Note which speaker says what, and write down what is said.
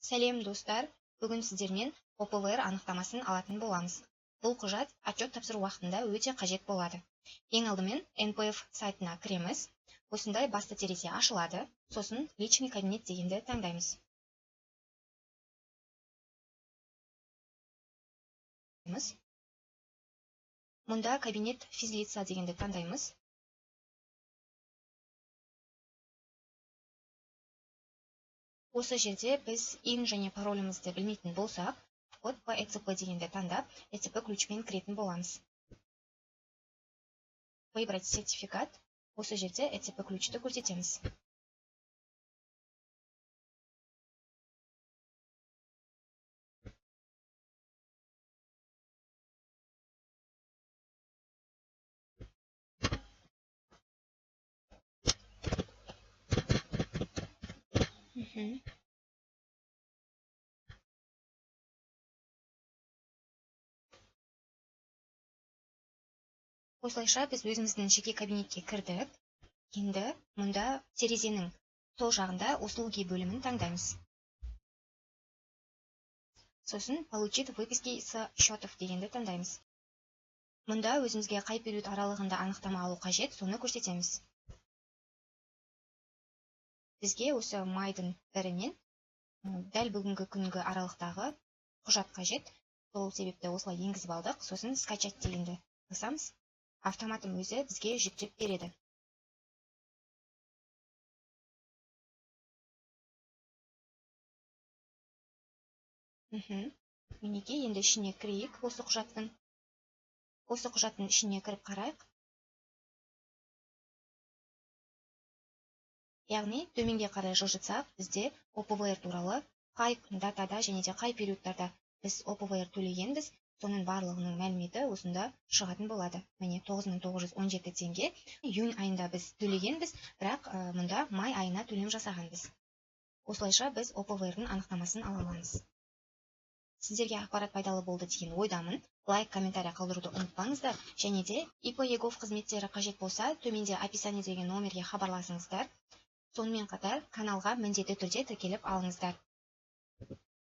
Speaker 1: Сәлем достар, бүгін сіздермен ОПВР анықтамасын алатын боламыз. Бұл құжат отчет тапсыру уақытында өте қажет болады. Ең алдымен НПФ сайтына кіреміз. Осындай басты терезе ашылады. Сосын личный кабинет дегенді таңдаймыз. Мұнда кабинет физлица дегенді таңдаймыз. Осы жерде біз ин және паролімізді білмейтін болсақ, вход по ЭЦП дегенді таңдап, ЭЦП ключпен кіретін боламыз. Выбрать сертификат. Осы жерде ЭЦП ключті көрсетеміз. Осылайша біз өзіміздің жеке кабинетке кірдік. Енді мұнда терезенің сол жағында услуги бөлімін таңдаймыз. Сосын получить выписки с счетов дегенді таңдаймыз. Мұнда өзімізге қай период аралығында анықтама алу қажет, соны көрсетеміз. Бізге осы майдың 1-нен дәл бүгінгі күнгі аралықтағы құжат қажет. Сол себепті осылай енгізіп алдық. Сосын скачать дегенді басамыз. Автоматым өзі бізге жүктеп береді. Мінекей, енді ішіне кірейік осы құжаттың. Осы құжаттың ішіне кіріп қарайық. Яғни, төменге қарай жылжытсақ, бізде ОПВР туралы қай датада және де қай периодтарда біз ОПВР төлегенбіз, соның барлығының мәліметі осында шығатын болады. Міне 9917 теңге. Июнь айында біз төлегенбіз, бірақ мұнда май айына төлем жасағанбыз. Осылайша біз ОПВР-ның анықтамасын ала аламыз. Сіздерге ақпарат пайдалы болды деген ойдамын. Лайк, комментарий қалдыруды ұмытпаңыздар. Және де ИП ЕГОВ қызметтері қажет болса, төменде описание деген номерге хабарласыңыздар. Сонымен қатар каналға міндетті түрде тіркеліп алыңыздар.